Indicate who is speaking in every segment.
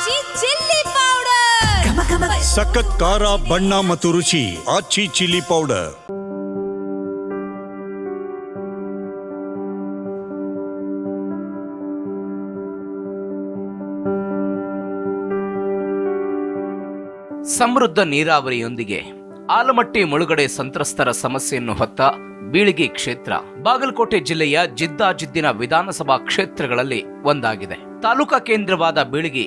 Speaker 1: ಆಚಿ chilli powder.
Speaker 2: ಸಖತ್ ಖಾರ, ಬಣ್ಣ ಮತ್ತು ರುಚಿ. ಆಚಿ ಚಿಲ್ಲಿ ಪೌಡರ್.
Speaker 3: ಸಮೃದ್ಧ ನೀರಾವರಿಯೊಂದಿಗೆ ಆಲಮಟ್ಟಿ ಮುಳುಗಡೆ ಸಂತ್ರಸ್ತರ ಸಮಸ್ಯೆಯನ್ನು ಹೊತ್ತ ಬೀಳಿಗಿ ಕ್ಷೇತ್ರ ಬಾಗಲಕೋಟೆ ಜಿಲ್ಲೆಯ ಜಿದ್ದಾಜಿದ್ದಿನ ವಿಧಾನಸಭಾ ಕ್ಷೇತ್ರಗಳಲ್ಲಿ ಒಂದಾಗಿದೆ. ತಾಲೂಕಾ ಕೇಂದ್ರವಾದ ಬೀಳಿಗಿ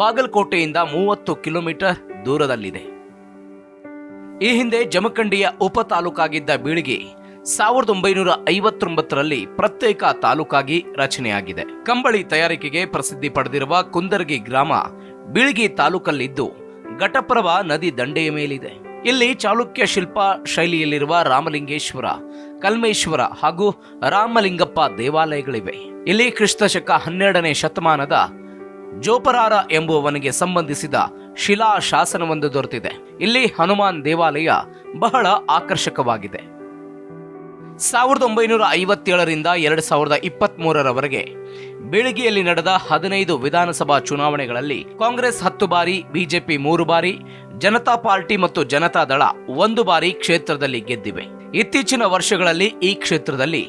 Speaker 3: ಬಾಗಲಕೋಟೆಯಿಂದ 30 ಕಿಲೋಮೀಟರ್ ದೂರದಲ್ಲಿದೆ. ಈ ಹಿಂದೆ ಜಮಖಂಡಿಯ ಉಪ ತಾಲೂಕಾಗಿದ್ದ ಬೀಳಿಗಿ 1959ರಲ್ಲಿ ಪ್ರತ್ಯೇಕ ತಾಲೂಕಾಗಿ ರಚನೆಯಾಗಿದೆ. ಕಂಬಳಿ ತಯಾರಿಕೆಗೆ ಪ್ರಸಿದ್ಧಿ ಪಡೆದಿರುವ ಕುಂದರ್ಗಿ ಗ್ರಾಮ ಬೀಳಿಗಿ ತಾಲೂಕಲ್ಲಿದ್ದು ಘಟಪ್ರಭಾ ನದಿ ದಂಡೆಯ ಮೇಲಿದೆ. ಇಲ್ಲಿ ಚಾಲುಕ್ಯ ಶಿಲ್ಪ ಶೈಲಿಯಲ್ಲಿರುವ ರಾಮಲಿಂಗೇಶ್ವರ, ಕಲ್ಮೇಶ್ವರ ಹಾಗೂ ರಾಮಲಿಂಗಪ್ಪ ದೇವಾಲಯಗಳಿವೆ. ಇಲ್ಲಿ ಕ್ರಿಸ್ತಶಕ 12ನೇ ಶತಮಾನದ ಜೋಪರಾರ ಎಂಬುವವನಿಗೆ ಸಂಬಂಧಿಸಿದ ಶಿಲಾ ಶಾಸನವೊಂದು ದೊರೆತಿದೆ. ಇಲ್ಲಿ ಹನುಮಾನ್ ದೇವಾಲಯ ಬಹಳ ಆಕರ್ಷಕವಾಗಿದೆ. 1957ರಿಂದ 2023ರವರೆಗೆ ಬೀಳಿಗಿಯಲ್ಲಿ ನಡೆದ 15 ವಿಧಾನಸಭಾ ಚುನಾವಣೆಗಳಲ್ಲಿ ಕಾಂಗ್ರೆಸ್ 10 ಬಾರಿ, ಬಿಜೆಪಿ 3 ಬಾರಿ, ಜನತಾ ಪಾರ್ಟಿ ಮತ್ತು ಜನತಾದಳ 1 ಬಾರಿ ಕ್ಷೇತ್ರದಲ್ಲಿ ಗೆದ್ದಿವೆ. ಇತ್ತೀಚಿನ ವರ್ಷಗಳಲ್ಲಿ ಈ ಕ್ಷೇತ್ರದಲ್ಲಿ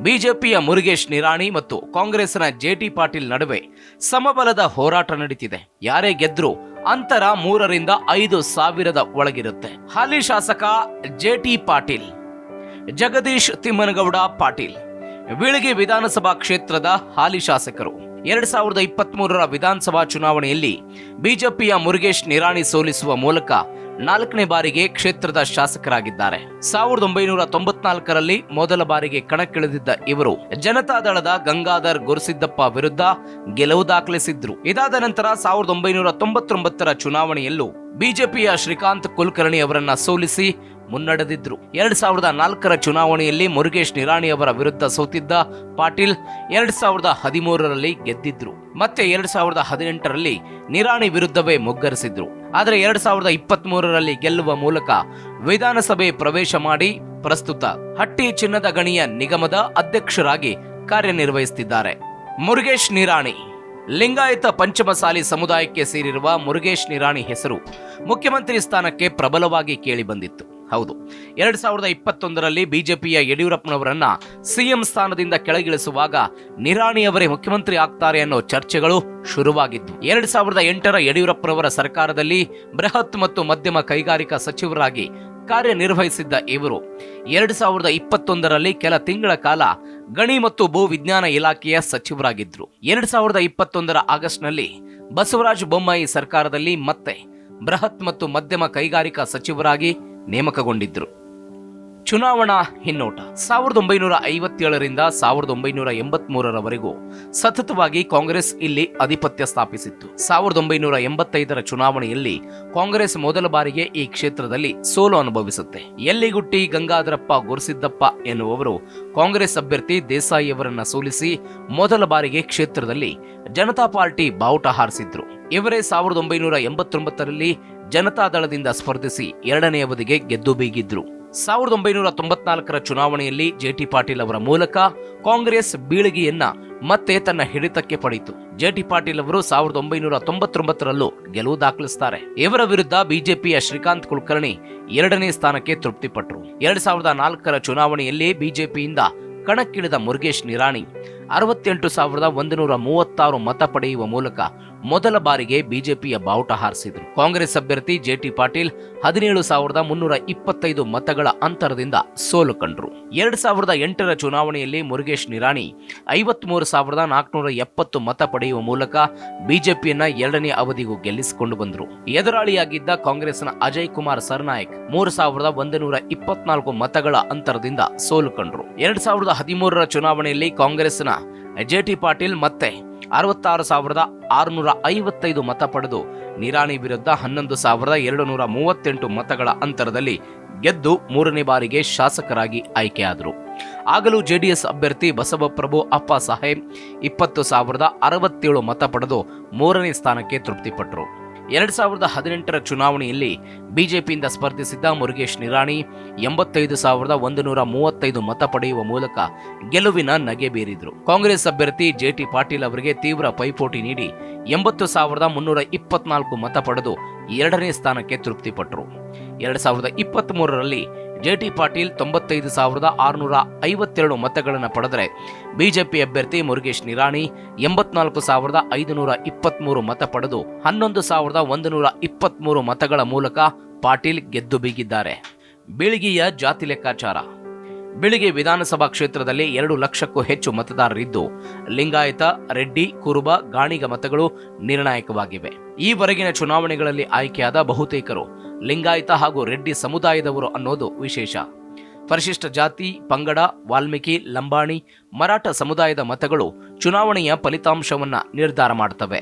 Speaker 3: ಬಿಜೆಪಿಯ ಮುರುಗೇಶ್ ನಿರಾಣಿ ಮತ್ತು ಕಾಂಗ್ರೆಸ್ನ ಜೆಟಿ ಪಾಟೀಲ್ ನಡುವೆ ಸಮಬಲದ ಹೋರಾಟ ನಡೀತಿದೆ. ಯಾರೇ ಗೆದ್ರೂ ಅಂತರ 3 ರಿಂದ 5 ಸಾವಿರದ ಒಳಗಿರುತ್ತೆ. ಹಾಲಿ ಶಾಸಕ ಜೆಟಿ ಪಾಟೀಲ್ ಜಗದೀಶ್ ತಿಮ್ಮನಗೌಡ ಪಾಟೀಲ್ ಬೀಳಿಗಿ ವಿಧಾನಸಭಾ ಕ್ಷೇತ್ರದ ಹಾಲಿ ಶಾಸಕರು. 2023ರ ವಿಧಾನಸಭಾ ಚುನಾವಣೆಯಲ್ಲಿ ಬಿಜೆಪಿಯ ಮುರುಗೇಶ್ ನಿರಾಣಿ ಸೋಲಿಸುವ ಮೂಲಕ 4ನೇ ಬಾರಿಗೆ ಕ್ಷೇತ್ರದ ಶಾಸಕರಾಗಿದ್ದಾರೆ. 1994ರಲ್ಲಿ ಮೊದಲ ಬಾರಿಗೆ ಕಣಕ್ಕಿಳಿದಿದ್ದ ಇವರು ಜನತಾದಳದ ಗಂಗಾಧರ್ ಗುರುಸಿದ್ದಪ್ಪ ವಿರುದ್ಧ ಗೆಲುವು ದಾಖಲಿಸಿದ್ರು. ಇದಾದ ನಂತರ 1999ರ ಚುನಾವಣೆಯಲ್ಲೂ ಬಿಜೆಪಿಯ ಶ್ರೀಕಾಂತ್ ಕುಲಕರ್ಣಿ ಅವರನ್ನ ಸೋಲಿಸಿ ಮುನ್ನಡೆದಿದ್ರು. 2004ರ ಚುನಾವಣೆಯಲ್ಲಿ ಮುರುಗೇಶ್ ನಿರಾಣಿ ಅವರ ವಿರುದ್ಧ ಸೋತಿದ್ದ ಪಾಟೀಲ್ 2013ರಲ್ಲಿ ಗೆದ್ದಿದ್ರು. ಮತ್ತೆ 2018ರಲ್ಲಿ ನಿರಾಣಿ ವಿರುದ್ಧವೇ ಮುಗ್ಗರಿಸಿದ್ರು. ಆದರೆ 2023ರಲ್ಲಿ ಗೆಲ್ಲುವ ಮೂಲಕ ವಿಧಾನಸಭೆ ಪ್ರವೇಶ ಮಾಡಿ ಪ್ರಸ್ತುತ ಹಟ್ಟಿ ಚಿನ್ನದ ಗಣಿಯ ನಿಗಮದ ಅಧ್ಯಕ್ಷರಾಗಿ ಕಾರ್ಯನಿರ್ವಹಿಸುತ್ತಿದ್ದಾರೆ. ಮುರುಗೇಶ್ ನಿರಾಣಿ ಲಿಂಗಾಯತ ಪಂಚಮಸಾಲಿ ಸಮುದಾಯಕ್ಕೆ ಸೇರಿರುವ ಮುರುಗೇಶ್ ನಿರಾಣಿ ಹೆಸರು ಮುಖ್ಯಮಂತ್ರಿ ಸ್ಥಾನಕ್ಕೆ ಪ್ರಬಲವಾಗಿ ಕೇಳಿಬಂದಿತ್ತು. ಹೌದು, 2021ರಲ್ಲಿ ಬಿಜೆಪಿಯ ಯಡಿಯೂರಪ್ಪನವರನ್ನ ಸಿಎಂ ಸ್ಥಾನದಿಂದ ಕೆಳಗಿಳಿಸುವಾಗ ನಿರಾಣಿಯವರೇ ಮುಖ್ಯಮಂತ್ರಿ ಆಗ್ತಾರೆ ಅನ್ನೋ ಚರ್ಚೆಗಳು ಶುರುವಾಗಿದ್ದು, 2008ರ ಯಡಿಯೂರಪ್ಪನವರ ಸರ್ಕಾರದಲ್ಲಿ ಬೃಹತ್ ಮತ್ತು ಮಧ್ಯಮ ಕೈಗಾರಿಕಾ ಸಚಿವರಾಗಿ ಕಾರ್ಯನಿರ್ವಹಿಸಿದ್ದ ಇವರು 2021ರಲ್ಲಿ ಕೆಲ ತಿಂಗಳ ಕಾಲ ಗಣಿ ಮತ್ತು ಭೂ ವಿಜ್ಞಾನ ಇಲಾಖೆಯ ಸಚಿವರಾಗಿದ್ರು. 2021ರ ಆಗಸ್ಟ್ನಲ್ಲಿ ಬಸವರಾಜ ಬೊಮ್ಮಾಯಿ ಸರ್ಕಾರದಲ್ಲಿ ಮತ್ತೆ ಬೃಹತ್ ಮತ್ತು ಮಧ್ಯಮ ಕೈಗಾರಿಕಾ ಸಚಿವರಾಗಿ ನೇಮಕಗೊಂಡಿದ್ರು. ಚುನಾವಣಾ ಹಿನ್ನೋಟ 1957ರಿಂದ 1983ರವರೆಗೂ ಸತತವಾಗಿ ಕಾಂಗ್ರೆಸ್ ಇಲ್ಲಿ ಆಧಿಪತ್ಯ ಸ್ಥಾಪಿಸಿತ್ತು. 1985ರ ಚುನಾವಣೆಯಲ್ಲಿ ಕಾಂಗ್ರೆಸ್ ಮೊದಲ ಬಾರಿಗೆ ಈ ಕ್ಷೇತ್ರದಲ್ಲಿ ಸೋಲು ಅನುಭವಿಸುತ್ತೆ. ಯಲ್ಲಿಗುಟ್ಟಿ ಗಂಗಾಧರಪ್ಪ ಗುರುಸಿದ್ದಪ್ಪ ಎನ್ನುವವರು ಕಾಂಗ್ರೆಸ್ ಅಭ್ಯರ್ಥಿ ದೇಸಾಯಿ ಅವರನ್ನ ಸೋಲಿಸಿ ಮೊದಲ ಬಾರಿಗೆ ಕ್ಷೇತ್ರದಲ್ಲಿ ಜನತಾ ಪಾರ್ಟಿ ಬಾವುಟ ಹಾರಿಸಿದ್ರು. ಇವರೇ 1989ರಲ್ಲಿ ಜನತಾದಳದಿಂದ ಸ್ಪರ್ಧಿಸಿ 2ನೇ ಅವಧಿಗೆ ಗೆದ್ದು ಬೀಗಿದ್ರು. 1994ರ ಚುನಾವಣೆಯಲ್ಲಿ ಜೆಟಿ ಪಾಟೀಲ್ ಅವರ ಮೂಲಕ ಕಾಂಗ್ರೆಸ್ ಬೀಳಿಗಿಯನ್ನ ಮತ್ತೆ ತನ್ನ ಹಿಡಿತಕ್ಕೆ ಪಡೆಯಿತು. ಜೆಟಿ ಪಾಟೀಲ್ ಅವರು 1999ರಲ್ಲೂ ಗೆಲುವು ದಾಖಲಿಸುತ್ತಾರೆ. ಇವರ ವಿರುದ್ಧ ಬಿಜೆಪಿಯ ಶ್ರೀಕಾಂತ್ ಕುಲಕರ್ಣಿ 2ನೇ ಸ್ಥಾನಕ್ಕೆ ತೃಪ್ತಿಪಟ್ಟರು. 2004ರ ಚುನಾವಣೆಯಲ್ಲಿ ಬಿಜೆಪಿಯಿಂದ ಕಣಕ್ಕಿಳಿದ ಮುರುಗೇಶ್ ನಿರಾಣಿ 68,136 ಮತ ಪಡೆಯುವ ಮೂಲಕ ಮೊದಲ ಬಾರಿಗೆ ಬಿಜೆಪಿಯ ಬಾವುಟ ಹಾರಿಸಿದರು. ಕಾಂಗ್ರೆಸ್ ಅಭ್ಯರ್ಥಿ ಜೆಟಿ ಪಾಟೀಲ್ 17,325 ಮತಗಳ ಅಂತರದಿಂದ ಸೋಲು ಕಂಡರು. 2008ರ ಚುನಾವಣೆಯಲ್ಲಿ ಮುರುಗೇಶ್ ನಿರಾಣಿ 53,470 ಮತ ಪಡೆಯುವ ಮೂಲಕ ಬಿಜೆಪಿಯನ್ನ 2ನೇ ಅವಧಿಗೂ ಗೆಲ್ಲಿಸಿಕೊಂಡು ಬಂದರು. ಎದುರಾಳಿಯಾಗಿದ್ದ ಕಾಂಗ್ರೆಸ್ನ ಅಜಯ್ ಕುಮಾರ್ ಸರ್ನಾಯಕ್ 3,124 ಮತಗಳ ಅಂತರದಿಂದ ಸೋಲು ಕಂಡರು. 2013ರ ಚುನಾವಣೆಯಲ್ಲಿ ಕಾಂಗ್ರೆಸ್ನ ಜೆಟಿ ಪಾಟೀಲ್ ಮತ್ತೆ 66,655 ಮತ ಪಡೆದು ನಿರಾಣಿ ವಿರುದ್ಧ 11,238 ಮತಗಳ ಅಂತರದಲ್ಲಿ ಗೆದ್ದು 3ನೇ ಬಾರಿಗೆ ಶಾಸಕರಾಗಿ ಆಯ್ಕೆಯಾದರು. ಆಗಲೂ ಜೆಡಿಎಸ್ ಅಭ್ಯರ್ಥಿ ಬಸವಪ್ರಭು ಅಪ್ಪ ಸಾಹೇಬ್ 20,067 ಮತ ಪಡೆದು 3ನೇ ಸ್ಥಾನಕ್ಕೆ ತೃಪ್ತಿಪಟ್ಟರು. 2018ರ ಚುನಾವಣೆಯಲ್ಲಿ ಬಿಜೆಪಿಯಿಂದ ಸ್ಪರ್ಧಿಸಿದ್ದ ಮುರುಗೇಶ್ ನಿರಾಣಿ 85,135 ಮತ ಪಡೆಯುವ ಮೂಲಕ ಗೆಲುವಿನ ನಗೆ ಬೀರಿದ್ರು. ಕಾಂಗ್ರೆಸ್ ಅಭ್ಯರ್ಥಿ ಜೆಟಿ ಪಾಟೀಲ್ ಅವರಿಗೆ ತೀವ್ರ ಪೈಪೋಟಿ ನೀಡಿ 80,324 ಮತ ಪಡೆದು 2ನೇ ಸ್ಥಾನಕ್ಕೆ ತೃಪ್ತಿಪಟ್ಟರು. 2023ರಲ್ಲಿ ಜೆಟಿ ಪಾಟೀಲ್ 95,652 ಮತಗಳನ್ನು ಪಡೆದರೆ ಬಿಜೆಪಿ ಅಭ್ಯರ್ಥಿ ಮುರುಗೇಶ್ ನಿರಾಣಿ 84,523 ಮತ ಪಡೆದು 11,123 ಮತಗಳ ಮೂಲಕ ಪಾಟೀಲ್ ಗೆದ್ದು ಬೀಗಿದ್ದಾರೆ. ಬೀಳಿಗೆಯ ಜಾತಿ ಲೆಕ್ಕಾಚಾರ. ಬೀಳಿಗೆ ವಿಧಾನಸಭಾ ಕ್ಷೇತ್ರದಲ್ಲಿ 2 ಲಕ್ಷಕ್ಕೂ ಹೆಚ್ಚು ಮತದಾರರಿದ್ದು ಲಿಂಗಾಯತ, ರೆಡ್ಡಿ, ಕುರುಬ, ಗಾಣಿಗ ಮತಗಳು ನಿರ್ಣಾಯಕವಾಗಿವೆ. ಈವರೆಗಿನ ಚುನಾವಣೆಗಳಲ್ಲಿ ಆಯ್ಕೆಯಾದ ಬಹುತೇಕರು ಲಿಂಗಾಯತ ಹಾಗೂ ರೆಡ್ಡಿ ಸಮುದಾಯದವರು ಅನ್ನೋದು ವಿಶೇಷ. ಪರಿಶಿಷ್ಟ ಜಾತಿ, ಪಂಗಡ, ವಾಲ್ಮೀಕಿ, ಲಂಬಾಣಿ, ಮರಾಠ ಸಮುದಾಯದ ಮತಗಳು ಚುನಾವಣೆಯ ಫಲಿತಾಂಶವನ್ನ ನಿರ್ಧಾರ ಮಾಡುತ್ತವೆ.